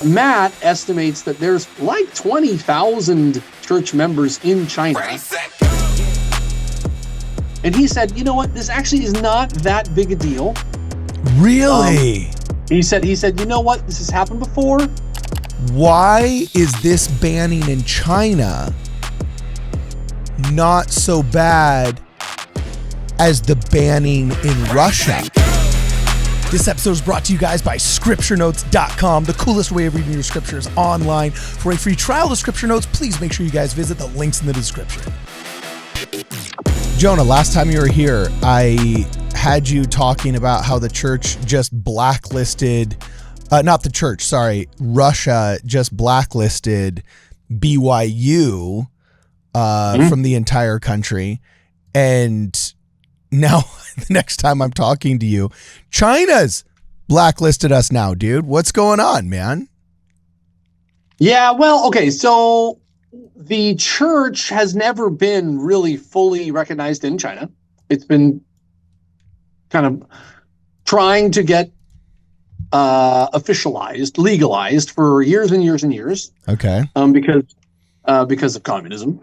Matt estimates that there's like 20,000 church members in China. And he said, you know what? This actually is not that big a deal. Really? He said, you know what? This has happened before. Why is this banning in China not so bad as the banning in Russia? This episode is brought to you guys by ScriptureNotes.com, the coolest way of reading your scriptures online. For a free trial of Scripture Notes, please make sure you guys visit the links in the description. Jonah, last time you were here, I had you talking about how the church just blacklisted, Russia just blacklisted BYU from the entire country. And now, the next time I'm talking to you, China's blacklisted us now, dude. What's going on, man? Yeah, well, okay, so the church has never been really fully recognized in China. It's been kind of trying to get officialized, legalized for years and years and years. Okay. Because of communism.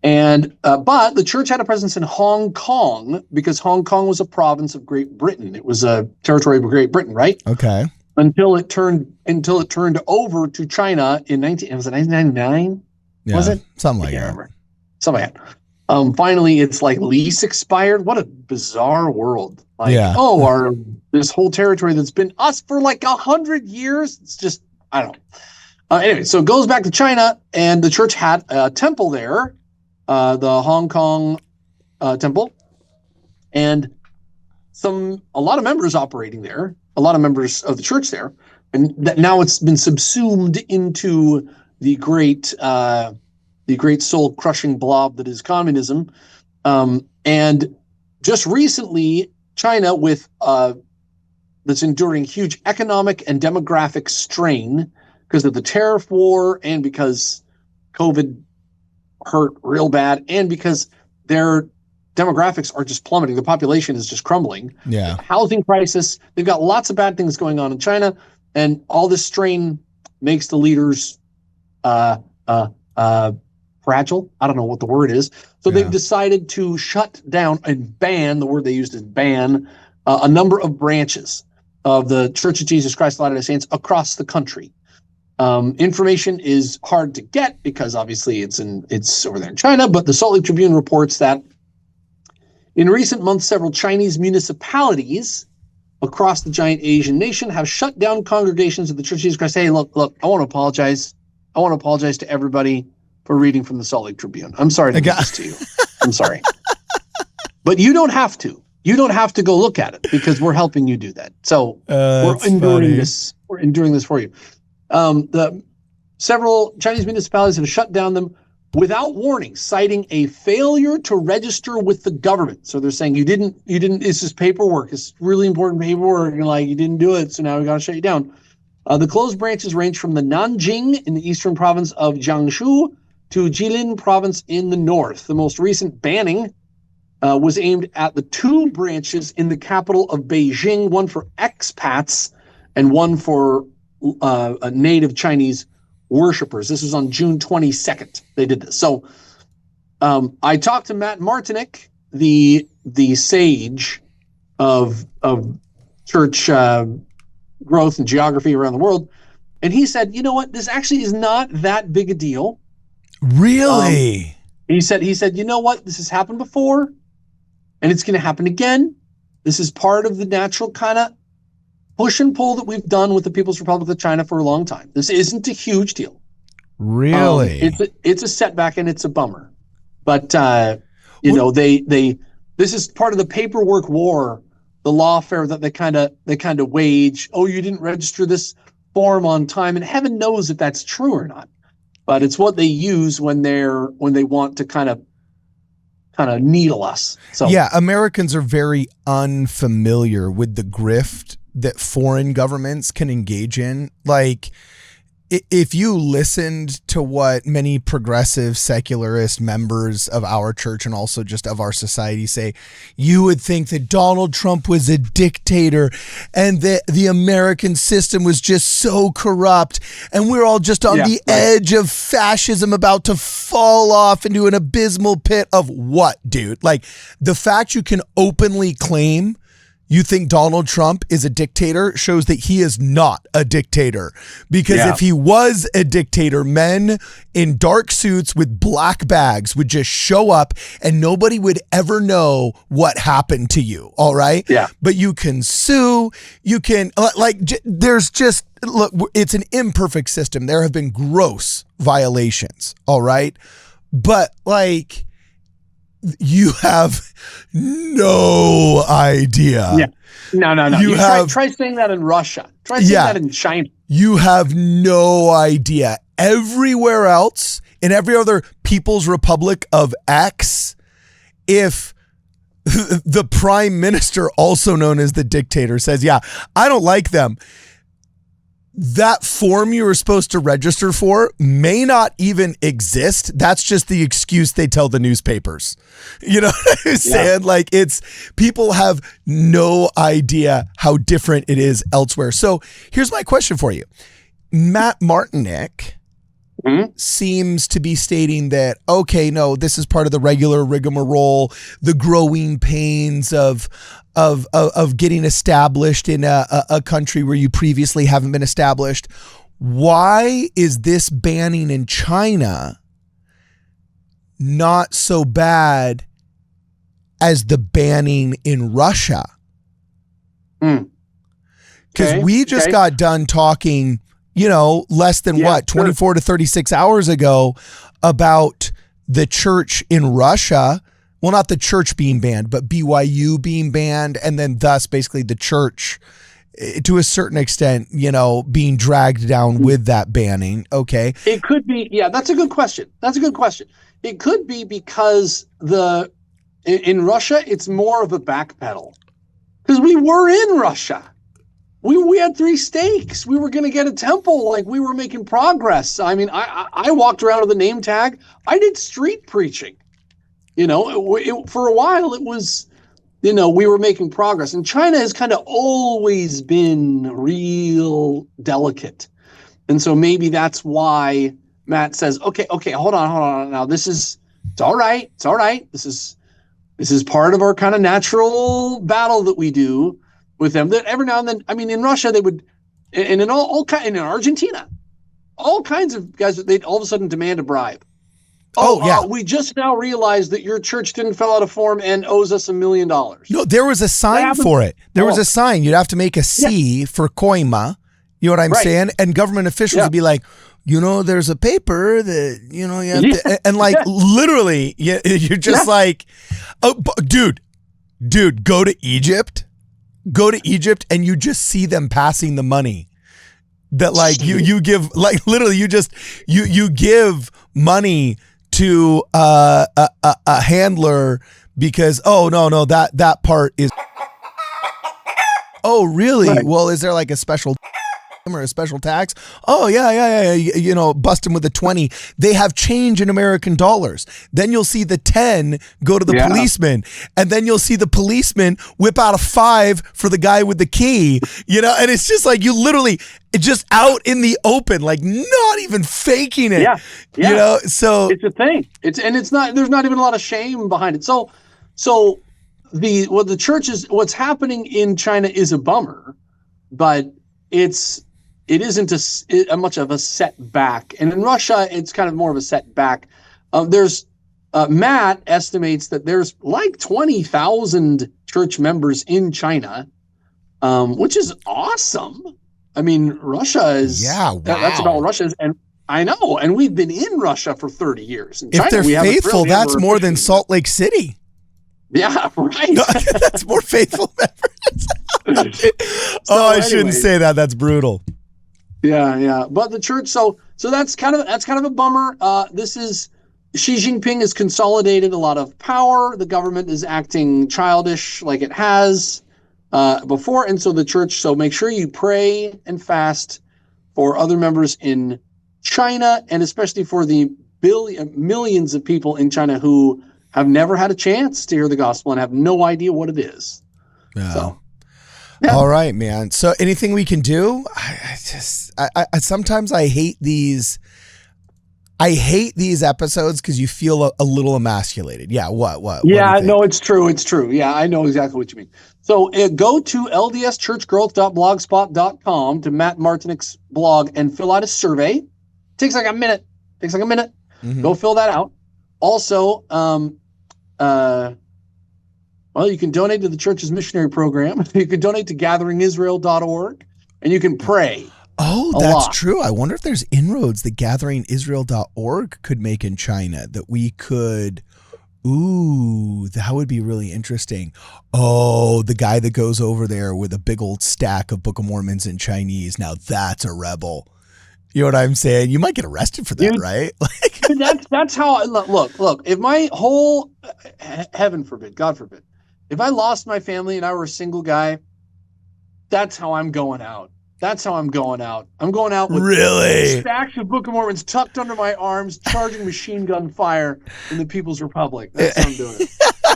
And but the church had a presence in Hong Kong because Hong Kong was a province of Great Britain. It was a territory of Great Britain, right? Okay. Until it turned over to China in 1999. Yeah, was it? Something like that. Something like that. Finally, its like lease expired. What a bizarre world! Like, this whole territory that's been us for like 100 years. It's just, I don't know. Anyway, so it goes back to China, and the church had a temple there, the Hong Kong temple, and a lot of members operating there, a lot of members of the church there, and now it's been subsumed into the great soul-crushing blob that is communism. And just recently, China, with that's enduring huge economic and demographic strain because of the tariff war and because COVID hurt real bad and because their demographics are just plummeting. The population is just crumbling. Yeah. Housing crisis. They've got lots of bad things going on in China, and all this strain makes the leaders fragile. I don't know what the word is. So they've decided to shut down and ban, the word they used is ban, a number of branches of the Church of Jesus Christ of Latter-day Saints across the country. Information is hard to get because obviously it's over there in China, but the Salt Lake Tribune reports that in recent months, several Chinese municipalities across the giant Asian nation have shut down congregations of the Church of Jesus Christ. Hey, look, I want to apologize. I want to apologize to everybody for reading from the Salt Lake Tribune. I'm sorry to do this to you. I'm sorry. But you don't have to. You don't have to go look at it because we're helping you do that. So we're enduring this. We're enduring this for you. The several Chinese municipalities have shut down them without warning, citing a failure to register with the government. So they're saying you didn't, it's just paperwork. It's really important paperwork. And like, you didn't do it. So now we got to shut you down. The closed branches range from the Nanjing in the eastern province of Jiangsu to Jilin province in the north. The most recent banning was aimed at the two branches in the capital of Beijing, one for expats and one for native Chinese worshipers. This was on June 22nd. They did this. So I talked to Matt Martinick, the sage of church growth and geography around the world, and he said, you know what, this actually is not that big a deal. Really? He said, you know what, this has happened before, and it's going to happen again. This is part of the natural kind of push and pull that we've done with the People's Republic of China for a long time. This isn't a huge deal. Really? It's a setback and it's a bummer. But this is part of the paperwork war, the lawfare that they kind of wage. Oh, you didn't register this form on time, and heaven knows if that's true or not. But it's what they use when they want to kind of needle us. So yeah, Americans are very unfamiliar with the grift that foreign governments can engage in. Like, if you listened to what many progressive secularist members of our church and also just of our society say, you would think that Donald Trump was a dictator and that the American system was just so corrupt and we're all just on the edge of fascism about to fall off into an abysmal pit of what, dude? Like, the fact you can openly claim you think Donald Trump is a dictator shows that he is not a dictator. Because if he was a dictator, men in dark suits with black bags would just show up and nobody would ever know what happened to you. All right. Yeah. But you can sue. You can there's just, look, it's an imperfect system. There have been gross violations. All right. But like, you have no idea. Yeah. No. You try saying that in Russia. Try saying that in China. You have no idea. Everywhere else, in every other People's Republic of X, if the prime minister, also known as the dictator, says, yeah, I don't like them, that form you were supposed to register for may not even exist. That's just the excuse they tell the newspapers. You know what I'm saying? Like, it's, people have no idea how different it is elsewhere. So here's my question for you. Matt Martinick seems to be stating that, okay, no, this is part of the regular rigmarole, the growing pains of getting established in a country where you previously haven't been established. Why is this banning in China not so bad as the banning in Russia? Because we just got done talking, less than 24 to 36 hours ago about the church in Russia. Well, not the church being banned, but BYU being banned, and then thus basically the church, to a certain extent, being dragged down with that banning. Okay. It could be, that's a good question. It could be because in Russia, it's more of a backpedal. Because we were in Russia. We had 3 stakes. We were going to get a temple. Like, we were making progress. I mean, I walked around with a name tag. I did street preaching. For a while it was, we were making progress. And China has kind of always been real delicate. And so maybe that's why Matt says, okay, hold on. Now it's all right. This is part of our kind of natural battle that we do with them. That every now and then, I mean, in Russia, they would, and in in Argentina, all kinds of guys, they'd all of a sudden demand a bribe. We just now realized that your church didn't fill out a form and owes us $1 million. No, there was a sign for it. There was a sign. You'd have to make a C for Koima. You know what I'm saying? And government officials would be like, there's a paper that, you have to, and like literally, you're just like, oh, dude, go to Egypt and you just see them passing the money that like you give, like literally you give money to a handler because, oh no, that part is, oh really? Right. Well, is there like a special or a special tax? Oh yeah. Bust them with a 20. They have change in American dollars. Then you'll see the 10 go to the policeman, and then you'll see the policeman whip out a 5 for the guy with the key. And it's just like you literally just out in the open, like not even faking it. So it's a thing. There's not even a lot of shame behind it. So the church is, what's happening in China is a bummer, but it isn't a much of a setback. And in Russia, it's kind of more of a setback. Matt estimates that there's like 20,000 church members in China, which is awesome. I mean, Russia is, that's about what Russia is. And I know, and we've been in Russia for 30 years. In if China, they're faithful, that's more than Salt Lake City. Yeah, right. No, that's more faithful members. I shouldn't say that. That's brutal. Yeah. But the church, so that's kind of a bummer. This is, Xi Jinping has consolidated a lot of power. The government is acting childish like it has before. And so the church, so make sure you pray and fast for other members in China, and especially for the millions of people in China who have never had a chance to hear the gospel and have no idea what it is. Yeah. So, yeah. All right, man. So anything we can do? I sometimes I hate these. I hate these episodes because you feel a little emasculated. Yeah. What? Yeah, no, it's true. It's true. Yeah, I know exactly what you mean. So go to ldschurchgrowth.blogspot.com to Matt Martinick's blog and fill out a survey. It takes like a minute. Mm-hmm. Go fill that out. Also, well, you can donate to the church's missionary program. You can donate to gatheringisrael.org, and you can pray. Oh, that's true. I wonder if there's inroads that gatheringisrael.org could make in China that we could. Ooh, that would be really interesting. Oh, the guy that goes over there with a big old stack of Book of Mormons in Chinese. Now that's a rebel. You know what I'm saying? You might get arrested for that, dude, right? That's how. Look. If my whole heaven forbid, God forbid, if I lost my family and I were a single guy, that's how I'm going out. That's how I'm going out. I'm going out with stacks of Book of Mormons tucked under my arms, charging machine gun fire in the People's Republic. That's how I'm doing it.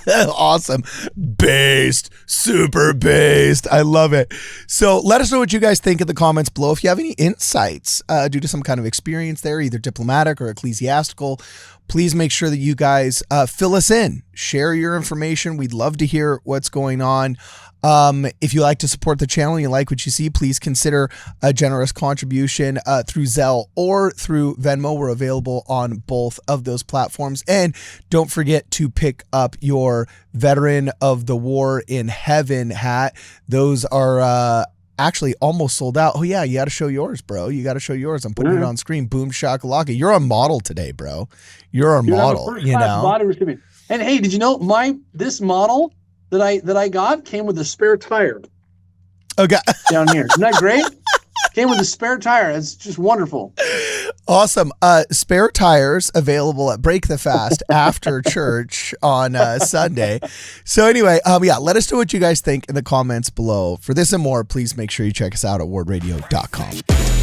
Awesome. Based. Super based. I love it. So let us know what you guys think in the comments below. If you have any insights due to some kind of experience there, either diplomatic or ecclesiastical, please make sure that you guys fill us in. Share your information. We'd love to hear what's going on. If you like to support the channel and you like what you see, please consider a generous contribution through Zelle or through Venmo. We're available on both of those platforms. And don't forget to pick up your Veteran of the War in Heaven hat. Those are actually almost sold out. Oh, yeah, you got to show yours, bro. You got to show yours. I'm putting it on screen. Boom shakalaka. You're a model today, bro. You're a model, you know. Body recipient. And hey, did you know this model that I got came with a spare tire? Okay. Down here. Isn't that great? Came with a spare tire. It's just wonderful. Awesome. Spare tires available at Break the Fast after church on Sunday. So anyway, yeah, let us know what you guys think in the comments below. For this and more, please make sure you check us out at WardRadio.com.